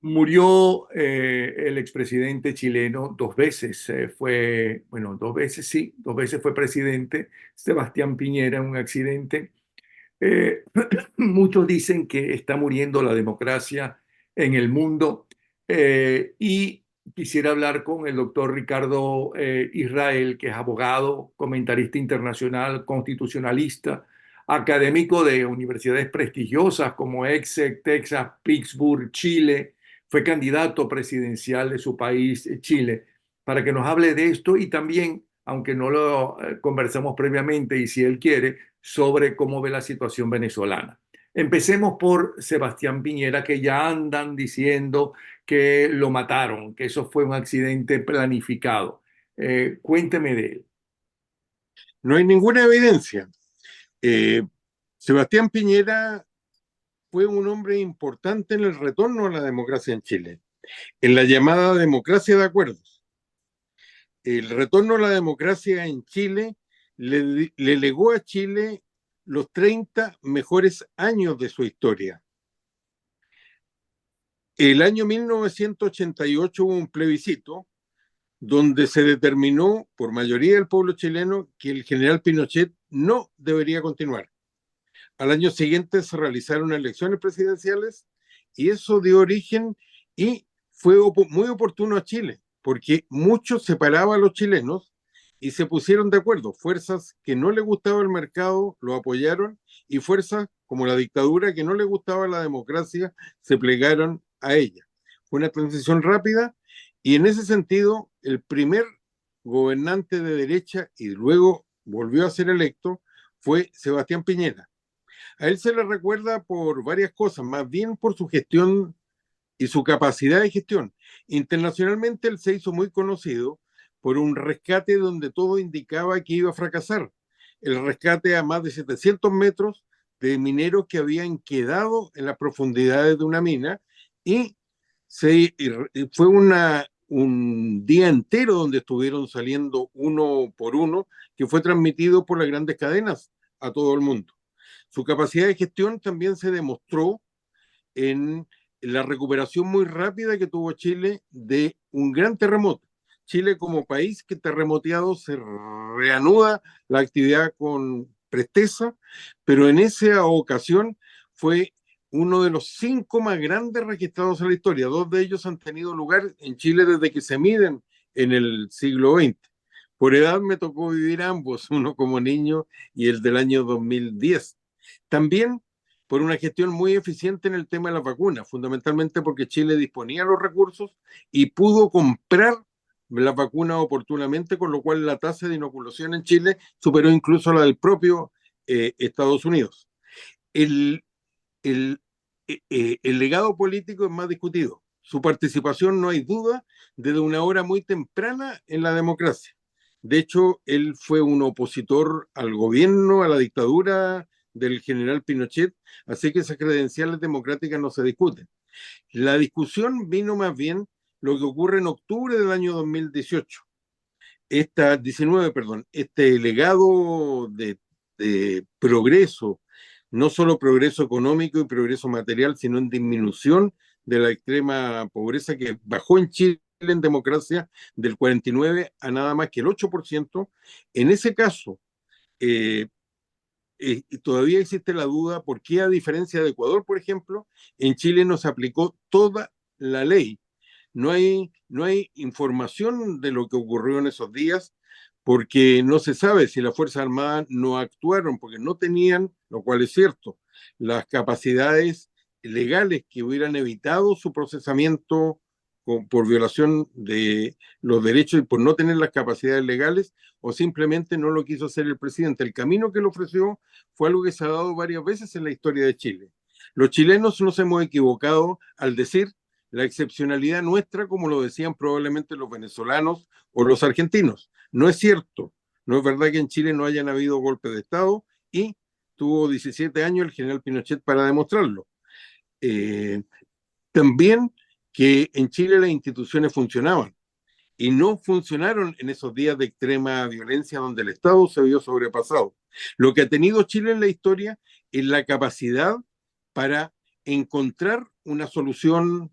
Murió el expresidente chileno dos veces. Bueno, dos veces sí, dos veces fue presidente, Sebastián Piñera, en un accidente. Eh, Muchos dicen que está muriendo la democracia en el mundo, y quisiera hablar con el doctor Ricardo Israel, que es abogado, comentarista internacional, constitucionalista, académico de universidades prestigiosas como EXEC, Texas, Pittsburgh, Chile. Fue candidato presidencial de su país, Chile, para que nos hable de esto y también, aunque no lo conversamos previamente y si él quiere, sobre cómo ve la situación venezolana. Empecemos por Sebastián Piñera, que ya andan diciendo que lo mataron, que eso fue un accidente planificado. Cuénteme de él. No hay ninguna evidencia. Eh, Sebastián Piñera fue un hombre importante en el retorno a la democracia en Chile, en la llamada democracia de acuerdos. El retorno a la democracia en Chile le legó a Chile los 30 mejores años de su historia. El año 1988 hubo un plebiscito donde se determinó por mayoría del pueblo chileno que el general Pinochet no debería continuar. Al año siguiente se realizaron elecciones presidenciales y eso dio origen y fue muy oportuno a Chile, porque mucho separaba a los chilenos y se pusieron de acuerdo. Fuerzas que no le gustaba el mercado lo apoyaron y fuerzas como la dictadura que no le gustaba la democracia se plegaron a ella. Fue una transición rápida y en ese sentido el primer gobernante de derecha y luego volvió a ser electo fue Sebastián Piñera. A él se le recuerda por varias cosas, más bien por su gestión y su capacidad de gestión. Internacionalmente él se hizo muy conocido por un rescate donde todo indicaba que iba a fracasar. El rescate a más de 700 metros de mineros que habían quedado en las profundidades de una mina y fue un día entero donde estuvieron saliendo uno por uno, que fue transmitido por las grandes cadenas a todo el mundo. Su capacidad de gestión también se demostró en la recuperación muy rápida que tuvo Chile de un gran terremoto. Chile como país que terremoteado se reanuda la actividad con presteza, pero en esa ocasión fue uno de los 5 más grandes registrados en la historia. 2 de ellos han tenido lugar en Chile desde que se miden en el siglo XX. Por edad me tocó vivir ambos, uno como niño y el del año 2010. También por una gestión muy eficiente en el tema de las vacunas, fundamentalmente porque Chile disponía de los recursos y pudo comprar las vacunas oportunamente, con lo cual la tasa de inoculación en Chile superó incluso la del propio Estados Unidos. El, el, el legado político es más discutido. Su participación, no hay duda, desde una hora muy temprana en la democracia. De hecho, él fue un opositor al gobierno, a la dictadura del general Pinochet, así que esas credenciales democráticas no se discuten. La discusión vino más bien lo que ocurre en octubre del año 2018. 19, perdón, este legado de progreso, no solo progreso económico y progreso material, sino en disminución de la extrema pobreza que bajó en Chile en democracia del 49 a nada más que el 8%. En ese caso, eh, todavía existe la duda por qué, a diferencia de Ecuador, por ejemplo, en Chile no se aplicó toda la ley. No hay información de lo que ocurrió en esos días porque no se sabe si las Fuerzas Armadas no actuaron porque no tenían, lo cual es cierto, las capacidades legales que hubieran evitado su procesamiento por violación de los derechos y por no tener las capacidades legales, o simplemente no lo quiso hacer el presidente. El camino que le ofreció fue algo que se ha dado varias veces en la historia de Chile. Los chilenos nos hemos equivocado al decir la excepcionalidad nuestra, como lo decían probablemente los venezolanos o los argentinos. No es cierto. No es verdad que en Chile no hayan habido golpes de Estado y tuvo 17 años el general Pinochet para demostrarlo. Eh, También que en Chile las instituciones funcionaban y no funcionaron en esos días de extrema violencia donde el Estado se vio sobrepasado. Lo que ha tenido Chile en la historia es la capacidad para encontrar una solución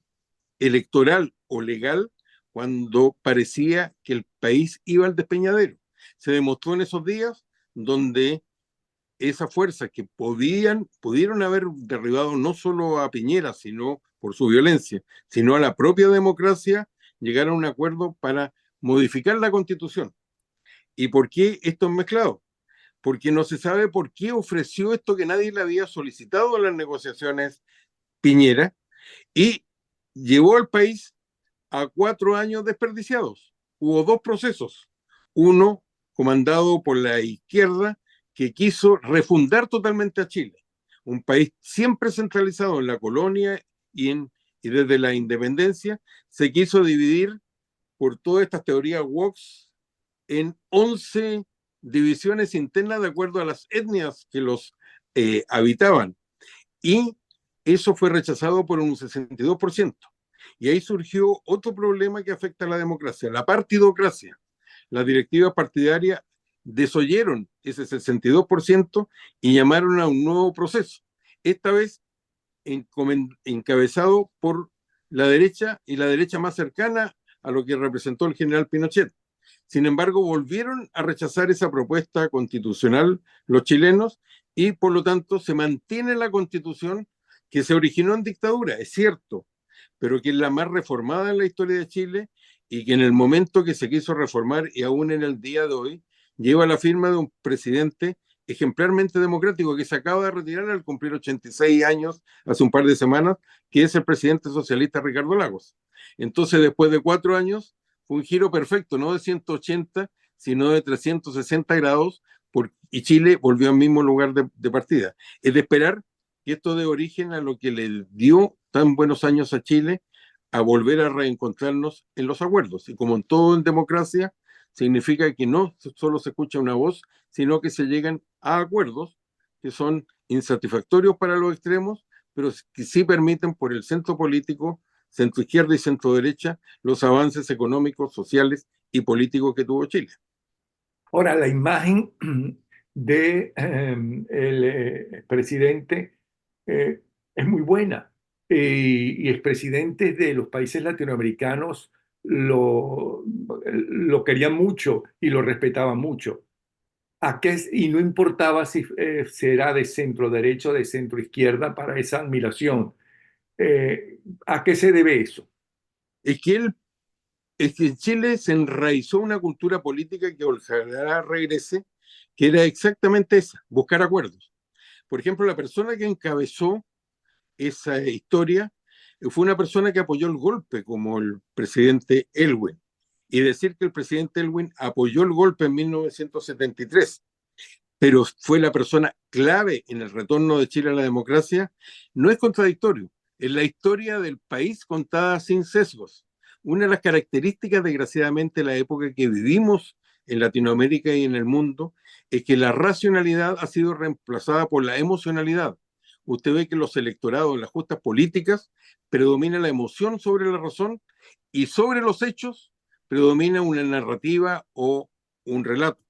electoral o legal cuando parecía que el país iba al despeñadero. Se demostró en esos días donde esas fuerzas que pudieron haber derribado no solo a Piñera, sino por su violencia, sino a la propia democracia, llegaron a un acuerdo para modificar la Constitución. ¿Y por qué esto es mezclado? Porque no se sabe por qué ofreció esto que nadie le había solicitado en las negociaciones Piñera y llevó al país a 4 años desperdiciados. Hubo dos procesos. Uno comandado por la izquierda que quiso refundar totalmente a Chile, un país siempre centralizado en la colonia y desde la independencia se quiso dividir por todas estas teorías woke en 11 divisiones internas de acuerdo a las etnias que los habitaban. Y eso fue rechazado por un 62%. Y ahí surgió otro problema que afecta a la democracia, la partidocracia. Las directivas partidarias desoyeron ese 62% y llamaron a un nuevo proceso. Esta vez encabezado por la derecha y la derecha más cercana a lo que representó el general Pinochet. Sin embargo, volvieron a rechazar esa propuesta constitucional los chilenos y por lo tanto se mantiene la constitución que se originó en dictadura, es cierto, pero que es la más reformada en la historia de Chile y que en el momento que se quiso reformar y aún en el día de hoy lleva la firma de un presidente ejemplarmente democrático que se acaba de retirar al cumplir 86 años hace un par de semanas, que es el presidente socialista Ricardo Lagos. Entonces, después de 4 años, fue un giro perfecto, no de 180, sino de 360 grados, y Chile volvió al mismo lugar de partida. Es de esperar que esto dé origen a lo que le dio tan buenos años a Chile, a volver a reencontrarnos en los acuerdos. Y como en todo en democracia, significa que no solo se escucha una voz, sino que se llegan a acuerdos que son insatisfactorios para los extremos, pero que sí permiten por el centro político, centro izquierda y centro derecha, los avances económicos, sociales y políticos que tuvo Chile. Ahora, la imagen de el presidente es muy buena. Y expresidentes de los países latinoamericanos lo querían mucho y lo respetaban mucho. Y no importaba si será de centro derecha o de centro izquierda para esa admiración. ¿A qué se debe eso? Es que él es que en Chile se enraizó una cultura política que ojalá regrese, que era exactamente esa, buscar acuerdos. Por ejemplo, la persona que encabezó esa historia fue una persona que apoyó el golpe, como el presidente Elwin. Y decir que el presidente Elwin apoyó el golpe en 1973, pero fue la persona clave en el retorno de Chile a la democracia, no es contradictorio. Es la historia del país contada sin sesgos. Una de las características, desgraciadamente, de la época que vivimos en Latinoamérica y en el mundo, es que la racionalidad ha sido reemplazada por la emocionalidad. Usted ve que los electorados, en las justas políticas, predomina la emoción sobre la razón y sobre los hechos predomina una narrativa o un relato.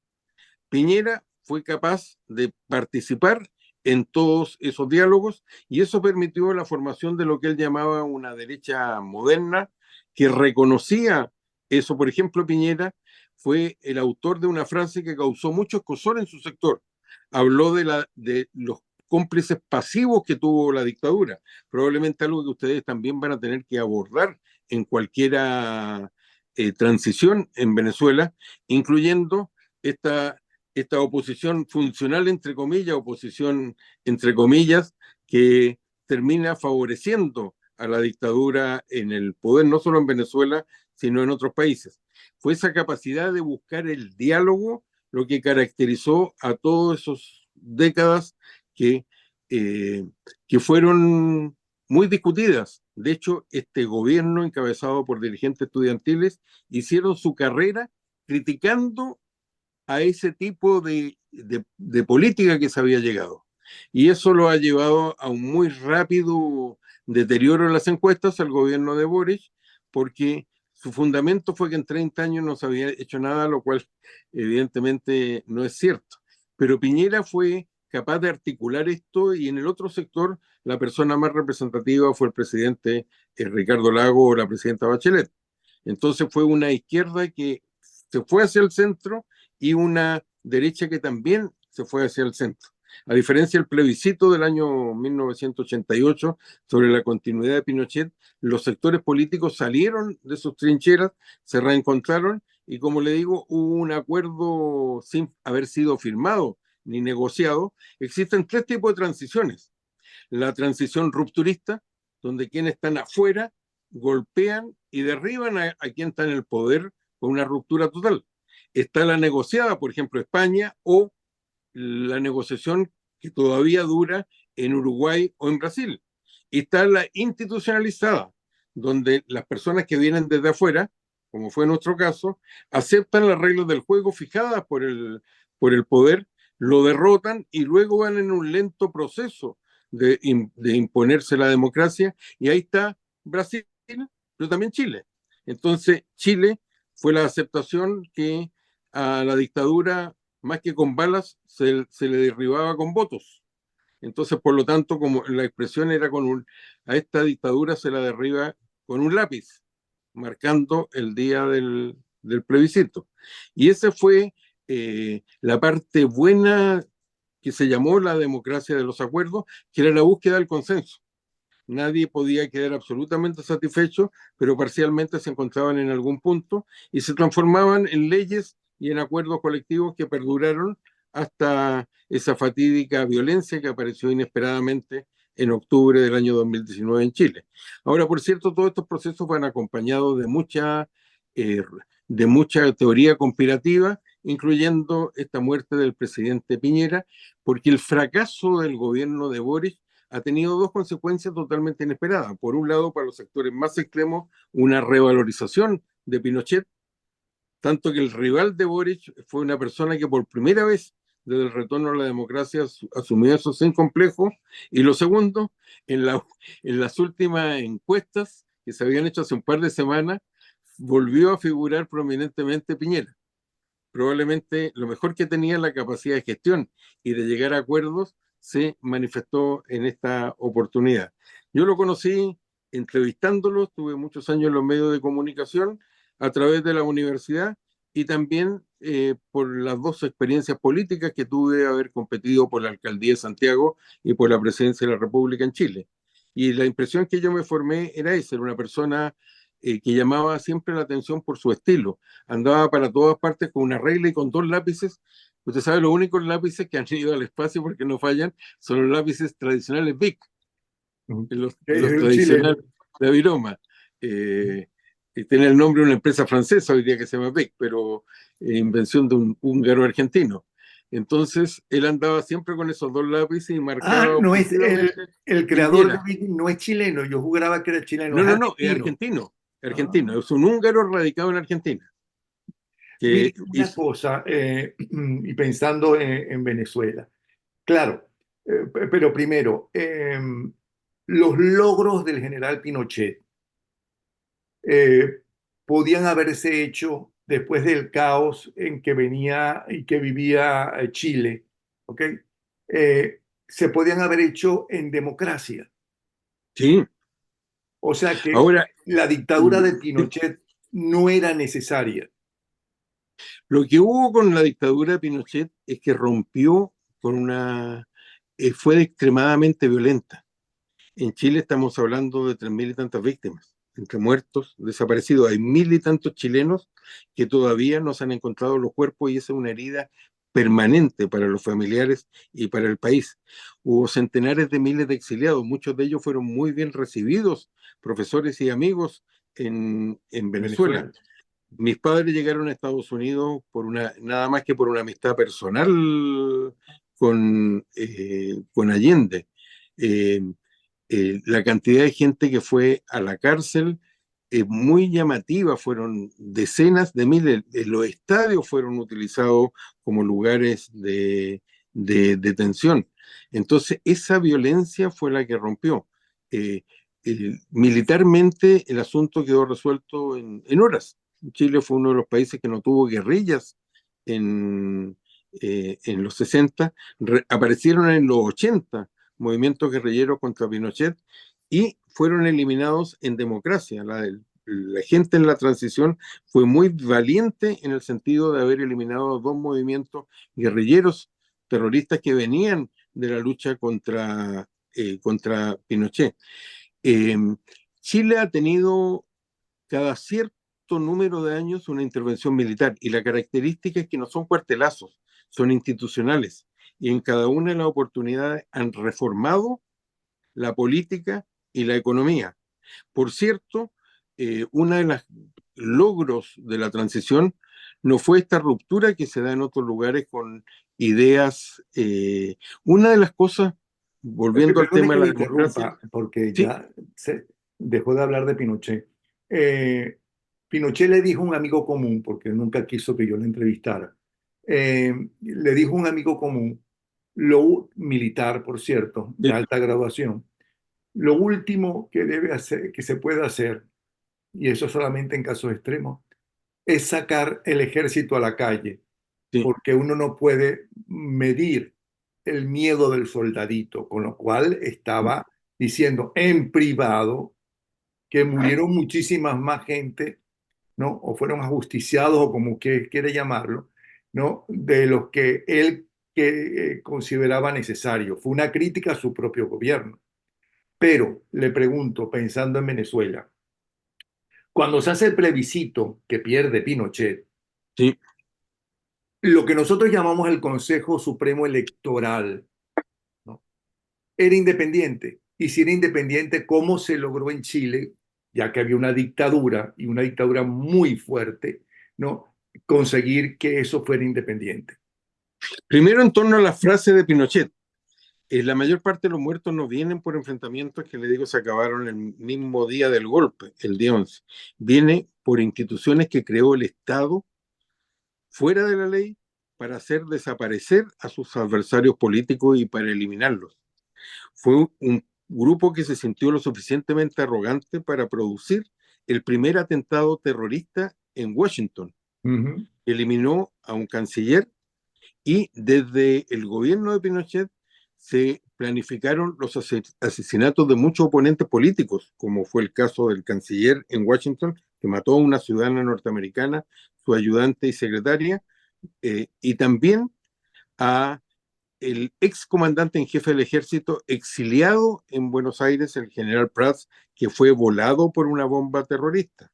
Piñera fue capaz de participar en todos esos diálogos y eso permitió la formación de lo que él llamaba una derecha moderna que reconocía eso. Por ejemplo, Piñera fue el autor de una frase que causó mucho escozor en su sector. Habló de los cómplices pasivos que tuvo la dictadura, probablemente algo que ustedes también van a tener que abordar en cualquier transición en Venezuela, incluyendo esta oposición funcional, entre comillas, oposición, entre comillas, que termina favoreciendo a la dictadura en el poder, no solo en Venezuela, sino en otros países. Fue esa capacidad de buscar el diálogo lo que caracterizó a todas esas décadas que, eh, que fueron muy discutidas. De hecho, este gobierno, encabezado por dirigentes estudiantiles, hicieron su carrera criticando a ese tipo de política que se había llegado. Y eso lo ha llevado a un muy rápido deterioro en las encuestas al gobierno de Boric, porque su fundamento fue que en 30 años no se había hecho nada, lo cual evidentemente no es cierto. Pero Piñera fue capaz de articular esto, y en el otro sector la persona más representativa fue el presidente Ricardo Lago o la presidenta Bachelet. Entonces fue una izquierda que se fue hacia el centro y una derecha que también se fue hacia el centro. A diferencia del plebiscito del año 1988 sobre la continuidad de Pinochet, los sectores políticos salieron de sus trincheras, se reencontraron y, como le digo, hubo un acuerdo sin haber sido firmado ni negociado. Existen tres tipos de transiciones: la transición rupturista, donde quienes están afuera golpean y derriban a quien está en el poder con una ruptura total. Está la negociada, por ejemplo, España, o la negociación que todavía dura en Uruguay o en Brasil. Y está la institucionalizada, donde las personas que vienen desde afuera, como fue nuestro caso, aceptan las reglas del juego fijadas por el poder, lo derrotan y luego van en un lento proceso de imponerse la democracia. Y ahí está Brasil, pero también Chile. Entonces, Chile fue la aceptación que a la dictadura, más que con balas, se le derribaba con votos. Entonces, por lo tanto, como la expresión era a esta dictadura se la derriba con un lápiz, marcando el día del plebiscito. Y esa fue la parte buena que se llamó la democracia de los acuerdos, que era la búsqueda del consenso. Nadie podía quedar absolutamente satisfecho, pero parcialmente se encontraban en algún punto y se transformaban en leyes y en acuerdos colectivos que perduraron hasta esa fatídica violencia que apareció inesperadamente en octubre del año 2019 en Chile. Ahora, por cierto, todos estos procesos van acompañados eh, de mucha teoría conspirativa, incluyendo esta muerte del presidente Piñera, porque el fracaso del gobierno de Boris ha tenido dos consecuencias totalmente inesperadas. Por un lado, para los sectores más extremos, una revalorización de Pinochet, tanto que el rival de Boric fue una persona que por primera vez desde el retorno a la democracia asumió eso sin complejo. Y lo segundo, en las últimas encuestas que se habían hecho hace un par de semanas, volvió a figurar prominentemente Piñera. Probablemente lo mejor que tenía, la capacidad de gestión y de llegar a acuerdos, se manifestó en esta oportunidad. Yo lo conocí entrevistándolo, tuve muchos años en los medios de comunicación a través de la universidad y también por las dos experiencias políticas que tuve de haber competido por la alcaldía de Santiago y por la presidencia de la República en Chile. Y la impresión que yo me formé era esa: era una persona que llamaba siempre la atención por su estilo. Andaba para todas partes con una regla y con dos lápices. Usted sabe, los únicos lápices que han ido al espacio, porque no fallan, son los lápices tradicionales Bic, los Es un chileno. tradicionales de Viroma. Y tiene el nombre de una empresa francesa hoy día que se llama Bic, pero invención de un húngaro argentino. Entonces, él andaba siempre con esos dos lápices y Ah, marcaba no es objetivamente el quién creador de era. Big, no es chileno. Yo juraba que era chileno, No, es no, no, es argentino. argentino. Ah. Argentino, es un húngaro radicado en Argentina, Mire, que una cosa, y pensando en Venezuela, claro, pero primero, los logros del general Pinochet eh, podían haberse hecho después del caos en que venía y que vivía Chile, ¿ok? Se podían haber hecho en democracia. sí. O sea que Ahora, la dictadura de Pinochet no era necesaria. lo que hubo con la dictadura de Pinochet es que rompió con fue extremadamente violenta. En Chile estamos hablando de 3.000 y tantas víctimas, entre muertos, desaparecidos. Hay 1.000 y tantos chilenos que todavía no se han encontrado los cuerpos, y esa es una herida permanente para los familiares y para el país. Hubo centenares de miles de exiliados, muchos de ellos fueron muy bien recibidos, profesores y amigos en En Venezuela. Venezuela. Mis padres llegaron a Estados Unidos nada más que por una amistad personal con Allende. Eh, la cantidad de gente que fue a la cárcel es muy llamativa, fueron decenas de miles. Los estadios fueron utilizados como lugares de detención. Entonces, esa violencia fue la que rompió. Eh, Militarmente, el asunto quedó resuelto en horas. Chile fue uno de los países que no tuvo guerrillas en, en los 60, aparecieron en los 80 movimientos guerrilleros contra Pinochet y fueron eliminados en democracia. La gente en la transición fue muy valiente en el sentido de haber eliminado dos movimientos guerrilleros terroristas que venían de la lucha contra Pinochet. Eh, Chile ha tenido cada cierto número de años una intervención militar y la característica es que no son cuartelazos, son institucionales y en cada una de las oportunidades han reformado la política y la economía. Por cierto, uno de los logros de la transición no fue esta ruptura que se da en otros lugares con ideas. Una de las cosas, volviendo al Perdone tema que de le la democracia, interrumpa, porque sí, ya se dejó de hablar de Pinochet. Eh, Pinochet le dijo a un amigo común, porque nunca quiso que yo le entrevistara, le dijo a un amigo común, militar, por cierto, de sí, alta graduación, lo último que debe hacer, que se puede hacer, y eso solamente en casos extremos, es sacar el ejército a la calle, sí. porque uno no puede medir el miedo del soldadito, con lo cual estaba diciendo en privado que murieron muchísimas más gente, ¿no? O fueron ajusticiados, o como que quiere llamarlo, ¿no? De los que él consideraba necesario. Fue una crítica a su propio gobierno. Pero le pregunto, pensando en Venezuela, cuando se hace el plebiscito que pierde Pinochet, Sí. lo que nosotros llamamos el Consejo Supremo Electoral, ¿no? Era independiente. Y si era independiente, ¿cómo se logró en Chile, ya que había una dictadura y una dictadura muy fuerte, ¿no? Conseguir que eso fuera independiente. Primero, en torno a la frase de Pinochet. La mayor parte de los muertos no vienen por enfrentamientos que, le digo, se acabaron el mismo día del golpe, el día 11. Viene por instituciones que creó el Estado fuera de la ley para hacer desaparecer a sus adversarios políticos y para eliminarlos. Fue un grupo que se sintió lo suficientemente arrogante para producir el primer atentado terrorista en Washington. Uh -huh. Eliminó a un canciller y desde el gobierno de Pinochet se planificaron los asesinatos de muchos oponentes políticos, como fue el caso del canciller en Washington, que mató a una ciudadana norteamericana, su ayudante y secretaria, y también a el ex comandante en jefe del ejército exiliado en Buenos Aires, el general Prats, que fue volado por una bomba terrorista.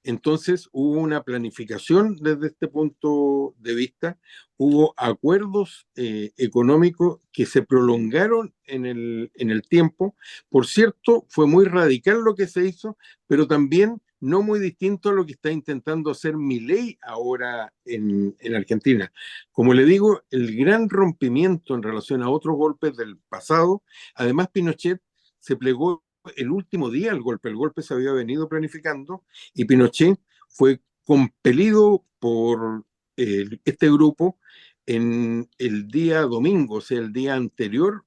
Entonces hubo una planificación desde este punto de vista, hubo acuerdos económicos que se prolongaron en el tiempo. Por cierto, fue muy radical lo que se hizo, pero también no muy distinto a lo que está intentando hacer Milei ahora en Argentina. Como le digo, el gran rompimiento en relación a otros golpes del pasado, además Pinochet se plegó el último día al golpe, el golpe se había venido planificando y Pinochet fue compelido por este grupo en el día domingo, o sea, el día anterior,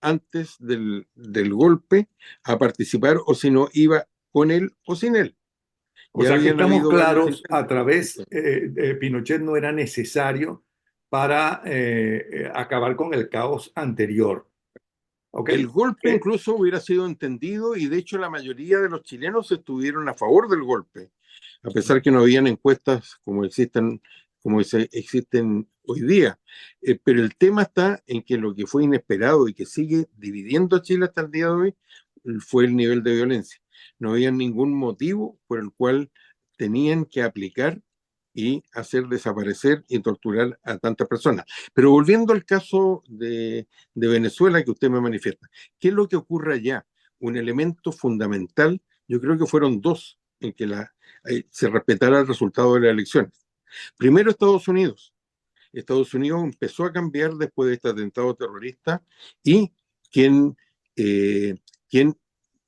antes del golpe, a participar, o si no, iba con él o sin él. O Ya sea que habían estamos habido varios claros, a intentos. través de Pinochet no era necesario para acabar con el caos anterior. ¿Ok? El golpe Eh, incluso hubiera sido entendido y de hecho la mayoría de los chilenos estuvieron a favor del golpe, a pesar que no habían encuestas existen hoy día. Pero el tema está en que lo que fue inesperado y que sigue dividiendo a Chile hasta el día de hoy fue el nivel de violencia. No había ningún motivo por el cual tenían que aplicar y hacer desaparecer y torturar a tantas personas. Pero volviendo al caso de Venezuela que usted me manifiesta, ¿qué es lo que ocurre allá? Un elemento fundamental, yo creo que fueron dos en que se respetara el resultado de las elecciones. Primero, Estados Unidos. Estados Unidos empezó a cambiar después de este atentado terrorista y quien, eh, quien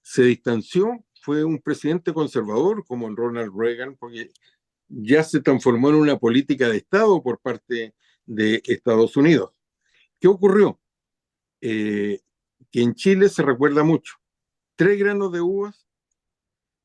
se distanció fue un presidente conservador como Ronald Reagan, porque ya se transformó en una política de Estado por parte de Estados Unidos. ¿Qué ocurrió? Eh, que en Chile se recuerda mucho. 3 granos de uvas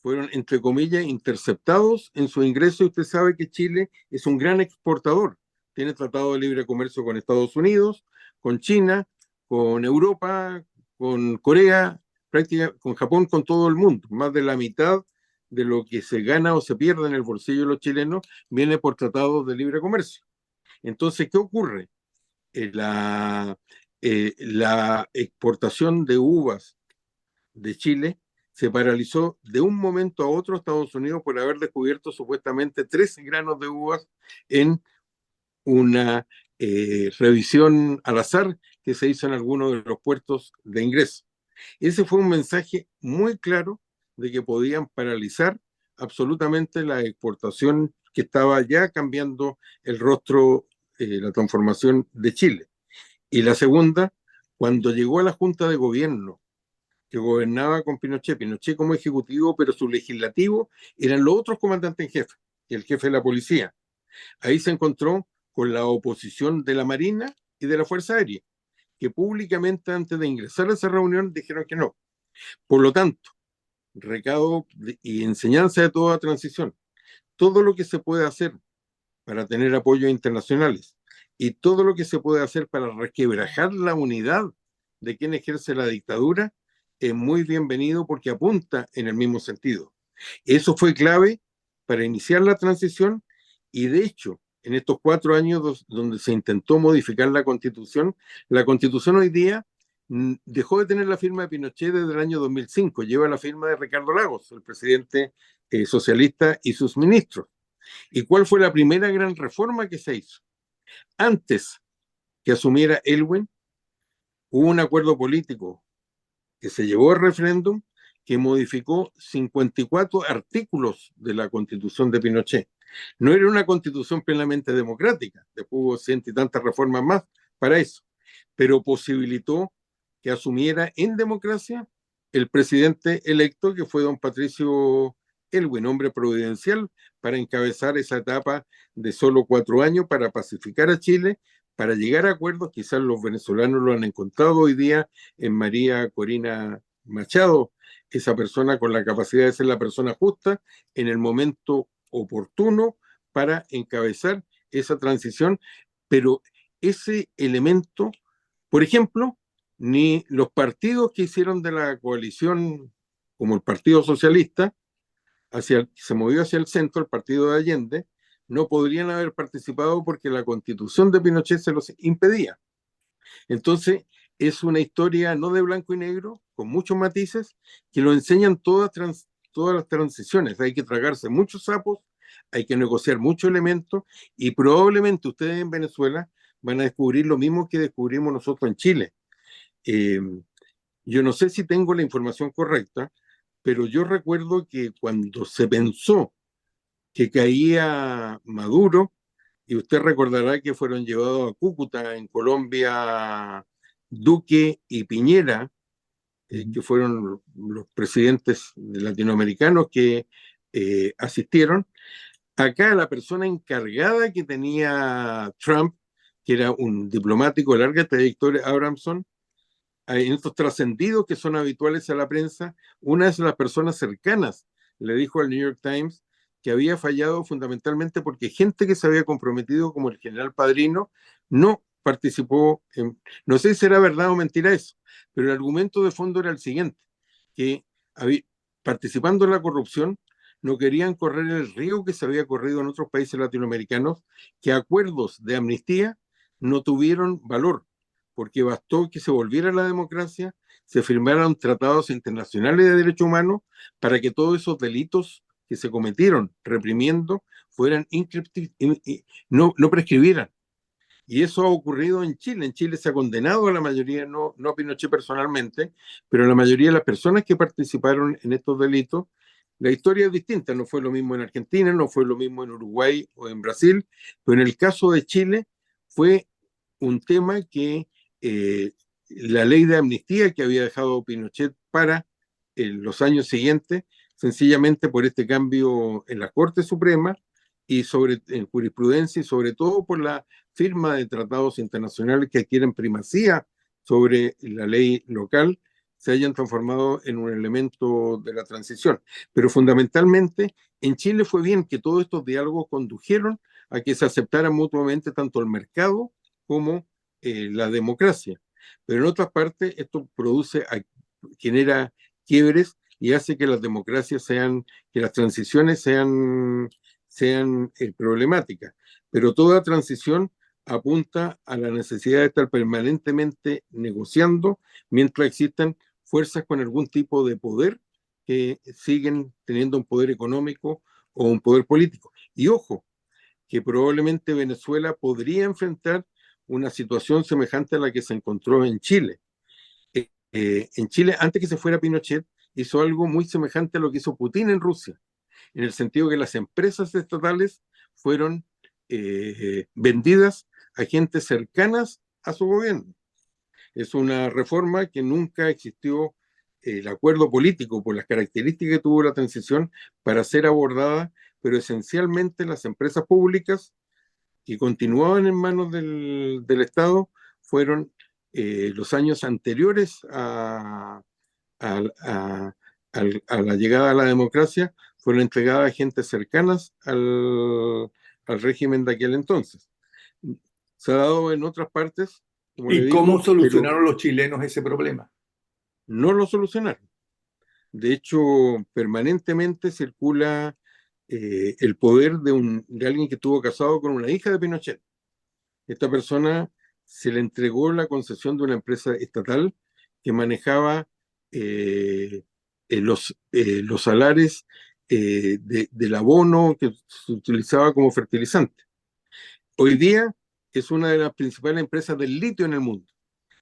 fueron, entre comillas, interceptados en su ingreso y usted sabe que Chile es un gran exportador. tiene tratado de libre comercio con Estados Unidos, con China, con Europa, con Corea, prácticamente con Japón, con todo el mundo. Más de la mitad de lo que se gana o se pierde en el bolsillo de los chilenos viene por tratados de libre comercio. Entonces, ¿qué ocurre? La exportación de uvas de Chile se paralizó de un momento a otro a Estados Unidos por haber descubierto supuestamente 13 granos de uvas en una revisión al azar que se hizo en algunos de los puertos de ingreso. Ese fue un mensaje muy claro de que podían paralizar absolutamente la exportación que estaba ya cambiando el rostro, la transformación de Chile. Y la segunda, cuando llegó a la Junta de Gobierno, que gobernaba con Pinochet, Pinochet como ejecutivo, pero su legislativo eran los otros comandantes en jefe, y el jefe de la policía. Ahí se encontró con la oposición de la Marina y de la Fuerza Aérea, que públicamente antes de ingresar a esa reunión dijeron que no. Por lo tanto, recado y enseñanza de toda transición, todo lo que se puede hacer para tener apoyos internacionales y todo lo que se puede hacer para resquebrajar la unidad de quien ejerce la dictadura es muy bienvenido porque apunta en el mismo sentido. Eso fue clave para iniciar la transición y de hecho, en estos 4 años donde se intentó modificar la constitución hoy día dejó de tener la firma de Pinochet desde el año 2005, lleva la firma de Ricardo Lagos, el presidente socialista y sus ministros. ¿Y cuál fue la primera gran reforma que se hizo? Antes que asumiera Elwin, hubo un acuerdo político que se llevó al referéndum que modificó 54 artículos de la constitución de Pinochet. No era una constitución plenamente democrática, después hubo ciento y tantas reformas más para eso, pero posibilitó que asumiera en democracia el presidente electo que fue don Patricio Elwin, hombre providencial, para encabezar esa etapa de solo 4 años para pacificar a Chile, para llegar a acuerdos. Quizás los venezolanos lo han encontrado hoy día en María Corina Machado, esa persona con la capacidad de ser la persona justa en el momento oportuno para encabezar esa transición, pero ese elemento, por ejemplo, ni los partidos que hicieron de la coalición, como el Partido Socialista, se movió hacia el centro, el partido de Allende, no podrían haber participado porque la constitución de Pinochet se los impedía. Entonces, es una historia no de blanco y negro, con muchos matices, que lo enseñan todas las transiciones. Hay que tragarse muchos sapos, hay que negociar muchos elementos, y probablemente ustedes en Venezuela van a descubrir lo mismo que descubrimos nosotros en Chile. Eh, yo no sé si tengo la información correcta, pero yo recuerdo que cuando se pensó que caía Maduro, y usted recordará que fueron llevados a Cúcuta, en Colombia, Duque y Piñera, que fueron los presidentes latinoamericanos que asistieron. Acá la persona encargada que tenía Trump, que era un diplomático de larga trayectoria, Abramson, en estos trascendidos que son habituales a la prensa, una de las personas cercanas le dijo al New York Times que había fallado fundamentalmente porque gente que se había comprometido, como el general Padrino, no participó no sé si será verdad o mentira eso, pero el argumento de fondo era el siguiente, que participando en la corrupción no querían correr el riesgo que se había corrido en otros países latinoamericanos, que acuerdos de amnistía no tuvieron valor, porque bastó que se volviera la democracia, se firmaran tratados internacionales de derechos humanos para que todos esos delitos que se cometieron reprimiendo fueran no prescribieran. Y eso ha ocurrido en Chile. En Chile se ha condenado a la mayoría, no a Pinochet personalmente, pero a la mayoría de las personas que participaron en estos delitos. La historia es distinta, no fue lo mismo en Argentina, no fue lo mismo en Uruguay o en Brasil, pero en el caso de Chile fue un tema que la ley de amnistía que había dejado Pinochet para los años siguientes, sencillamente por este cambio en la Corte Suprema y en jurisprudencia y sobre todo por la firma de tratados internacionales que adquieren primacía sobre la ley local, se hayan transformado en un elemento de la transición. Pero fundamentalmente en Chile fue bien que todos estos diálogos condujeron a que se aceptaran mutuamente tanto el mercado como la democracia. Pero en otras partes esto genera quiebres y hace que las democracias que las transiciones sean problemáticas. Pero toda transición apunta a la necesidad de estar permanentemente negociando mientras existan fuerzas con algún tipo de poder que siguen teniendo un poder económico o un poder político. Y ojo, que probablemente Venezuela podría enfrentar una situación semejante a la que se encontró en Chile. En Chile, antes que se fuera Pinochet, hizo algo muy semejante a lo que hizo Putin en Rusia, en el sentido que las empresas estatales fueron vendidas a gentes cercanas a su gobierno. Es una reforma que nunca existió el acuerdo político por las características que tuvo la transición para ser abordada, pero esencialmente las empresas públicas que continuaban en manos del Estado fueron los años anteriores a, a la llegada a la democracia, fueron entregadas a gentes cercanas al régimen de aquel entonces. Se ha dado en otras partes, como le ¿Y cómo digo, pero solucionaron los chilenos ese problema? no lo solucionaron. De hecho, permanentemente circula el poder de alguien que estuvo casado con una hija de Pinochet. Esta persona se le entregó la concesión de una empresa estatal que manejaba los salares del abono que se utilizaba como fertilizante. Hoy día es una de las principales empresas del litio en el mundo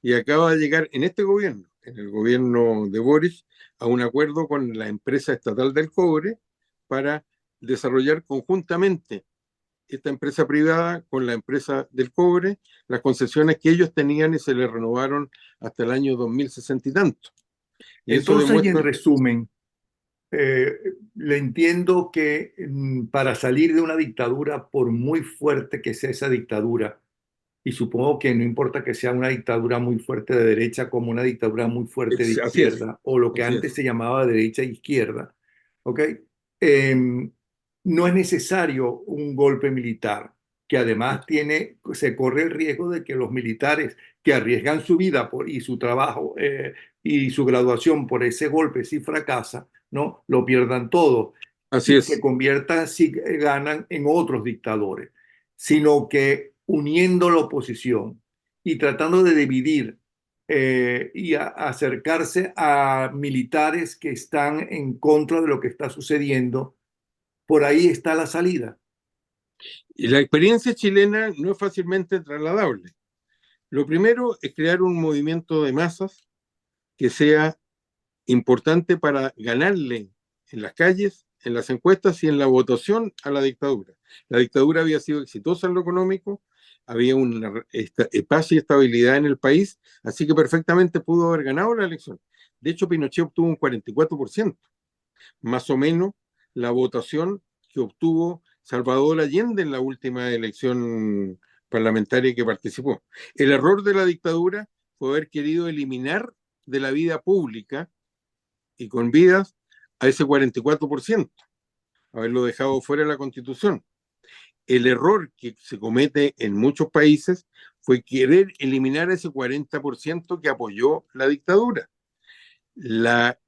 y acaba de llegar en este gobierno, en el gobierno de Boris, a un acuerdo con la empresa estatal del cobre para desarrollar conjuntamente esta empresa privada con la empresa del cobre, las concesiones que ellos tenían y se les renovaron hasta el año 2060 y tanto. Y eso Entonces, y en demuestra, resumen, le entiendo que para salir de una dictadura, por muy fuerte que sea esa dictadura, y supongo que no importa que sea una dictadura muy fuerte de derecha como una dictadura muy fuerte de así es, izquierda, o lo que así antes es, se llamaba derecha e izquierda, ¿ok? No es necesario un golpe militar, que además se corre el riesgo de que los militares que arriesgan su vida y su trabajo y su graduación por ese golpe, si fracasa, ¿no? Lo pierdan todo así y se es. conviertan, si ganan, en otros dictadores, sino que uniendo la oposición y tratando de dividir y acercarse a militares que están en contra de lo que está sucediendo, por ahí está la salida. Y la experiencia chilena no es fácilmente trasladable. Lo primero es crear un movimiento de masas que sea importante para ganarle en las calles, en las encuestas y en la votación a la dictadura. La dictadura había sido exitosa en lo económico, había una paz y estabilidad en el país, así que perfectamente pudo haber ganado la elección. De hecho, Pinochet obtuvo un 44%, más o menos la votación que obtuvo Salvador Allende en la última elección parlamentaria que participó. El error de la dictadura fue haber querido eliminar de la vida pública y con vidas a ese 44%, haberlo dejado fuera de la Constitución. El error que se comete en muchos países fue querer eliminar ese 40% que apoyó la dictadura. La,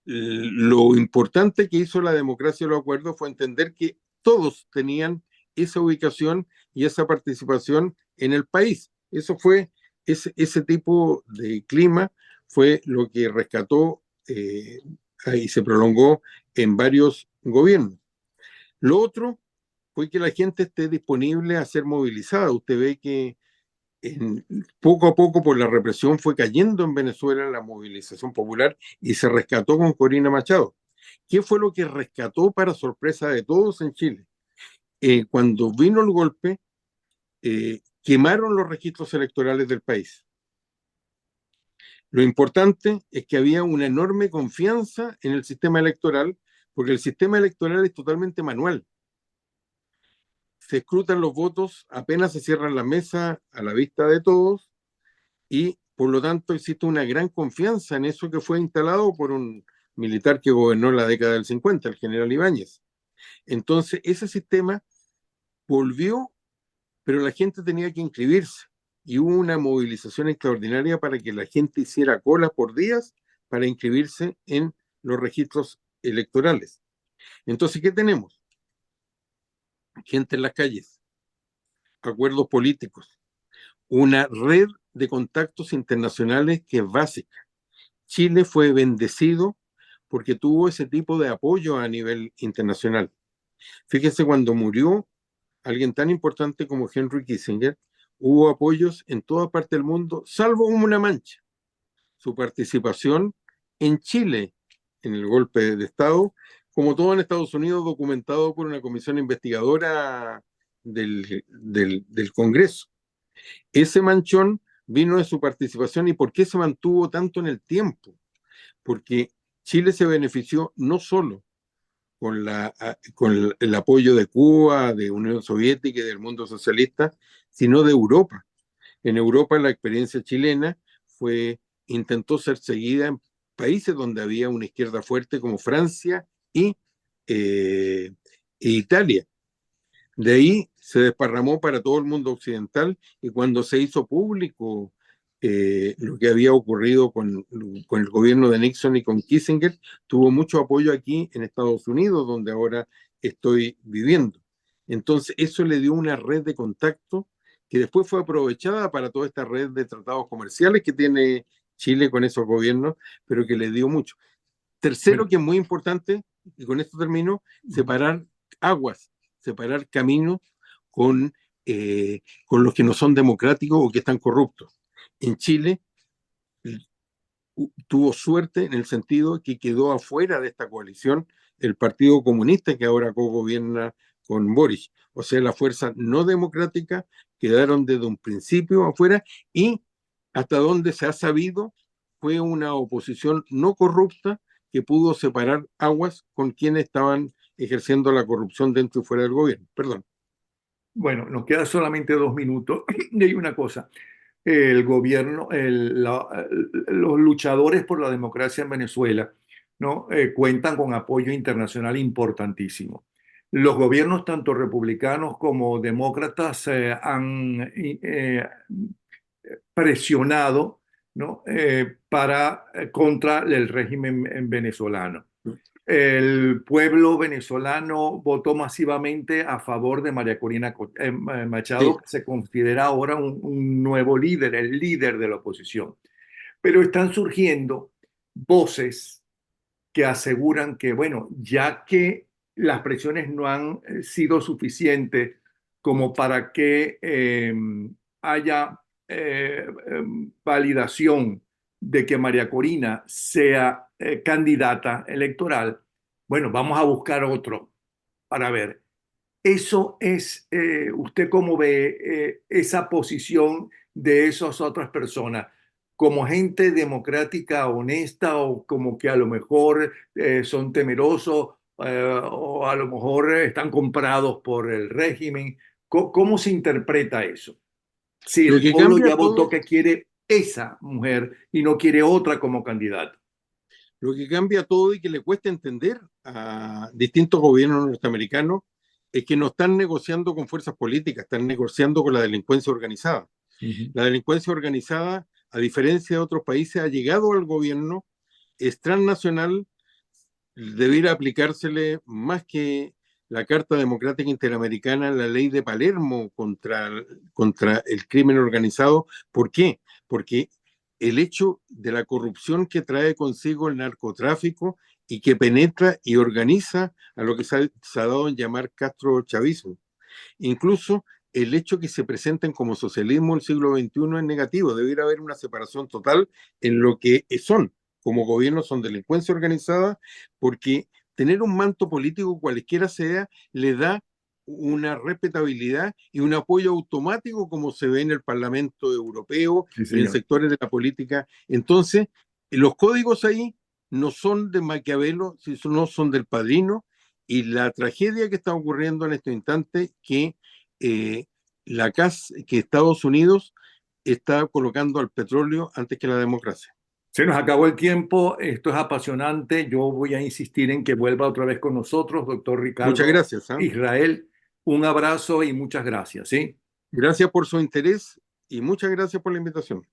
lo importante que hizo la democracia de los acuerdos fue entender que todos tenían esa ubicación y esa participación en el país. Eso fue, ese tipo de clima fue lo que rescató y se prolongó en varios gobiernos. Lo otro fue que la gente esté disponible a ser movilizada. Usted ve que poco a poco por la represión fue cayendo en Venezuela la movilización popular y se rescató con Corina Machado. ¿Qué fue lo que rescató para sorpresa de todos en Chile? Cuando vino el golpe, quemaron los registros electorales del país. Lo importante es que había una enorme confianza en el sistema electoral, porque el sistema electoral es totalmente manual. Se escrutan los votos, apenas se cierran la mesa a la vista de todos, y por lo tanto existe una gran confianza en eso que fue instalado por un militar que gobernó en la década del 50, el general Ibáñez. Entonces, ese sistema volvió, pero la gente tenía que inscribirse y hubo una movilización extraordinaria para que la gente hiciera colas por días para inscribirse en los registros electorales. Entonces, ¿qué tenemos? Gente en las calles, acuerdos políticos, una red de contactos internacionales que es básica. Chile fue bendecido porque tuvo ese tipo de apoyo a nivel internacional. Fíjese, cuando murió alguien tan importante como Henry Kissinger, hubo apoyos en toda parte del mundo, salvo una mancha: su participación en Chile, en el golpe de Estado, como todo en Estados Unidos, documentado por una comisión investigadora del Congreso. Ese manchón vino de su participación. ¿Y por qué se mantuvo tanto en el tiempo? Porque Chile se benefició no solo con el apoyo de Cuba, de Unión Soviética y del mundo socialista, sino de Europa. En Europa la experiencia chilena intentó ser seguida en países donde había una izquierda fuerte, como Francia e Italia. De ahí se desparramó para todo el mundo occidental, y cuando se hizo público lo que había ocurrido con el gobierno de Nixon y con Kissinger, tuvo mucho apoyo aquí en Estados Unidos, donde ahora estoy viviendo. Entonces eso le dio una red de contacto que después fue aprovechada para toda esta red de tratados comerciales que tiene Chile con esos gobiernos, pero que le dio mucho. Tercero, Bueno, que es muy importante, y con esto termino: separar aguas, separar caminos con, con los que no son democráticos o que están corruptos. En Chile tuvo suerte en el sentido que quedó afuera de esta coalición el Partido Comunista, que ahora co-gobierna con Boris. O sea, las fuerzas no democráticas quedaron desde un principio afuera, y hasta donde se ha sabido fue una oposición no corrupta que pudo separar aguas con quienes estaban ejerciendo la corrupción dentro y fuera del gobierno. Perdón. bueno, nos queda solamente 2 minutos y hay una cosa. El gobierno, los luchadores por la democracia en Venezuela, ¿no? Cuentan con apoyo internacional importantísimo. Los gobiernos, tanto republicanos como demócratas, han presionado, ¿no? Contra el régimen venezolano. El pueblo venezolano votó masivamente a favor de María Corina Machado, Sí, que se considera ahora un nuevo líder, el líder de la oposición. Pero están surgiendo voces que aseguran que, bueno, ya que las presiones no han sido suficientes como para que haya validación de que María Corina sea candidata electoral, bueno, vamos a buscar otro para ver. Eso es, ¿usted cómo ve esa posición de esas otras personas? ¿Como gente democrática, honesta, o como que a lo mejor son temerosos, o a lo mejor están comprados por el régimen? ¿Cómo se interpreta eso? Si lo el que pueblo cambia ya votó todo, que quiere esa mujer y no quiere otra como candidata. lo que cambia todo y que le cuesta entender a distintos gobiernos norteamericanos es que no están negociando con fuerzas políticas, están negociando con la delincuencia organizada. Ujú. La delincuencia organizada, a diferencia de otros países, ha llegado al gobierno, es transnacional, debiera aplicársele más que la Carta Democrática Interamericana, la ley de Palermo contra el crimen organizado. ¿Por qué? Porque el hecho de la corrupción que trae consigo el narcotráfico y que penetra y organiza a lo que se ha dado en llamar castrochavismo. Incluso el hecho que se presenten como socialismo del siglo XXI es negativo. Debería haber una separación total en lo que son. Como gobierno son delincuencia organizada, porque tener un manto político cualquiera sea le da una respetabilidad y un apoyo automático, como se ve en el Parlamento Europeo Sí, y en señor. sectores de la política. Entonces, los códigos ahí no son de Maquiavelo, sino son del Padrino, y la tragedia que está ocurriendo en este instante, que eh, que Estados Unidos está colocando al petróleo antes que la democracia. Se nos acabó el tiempo, esto es apasionante. Yo voy a insistir en que vuelva otra vez con nosotros, doctor Muchas Ricardo gracias. ¿Eh? Israel. Un abrazo y muchas gracias, ¿sí? Gracias por su interés y muchas gracias por la invitación.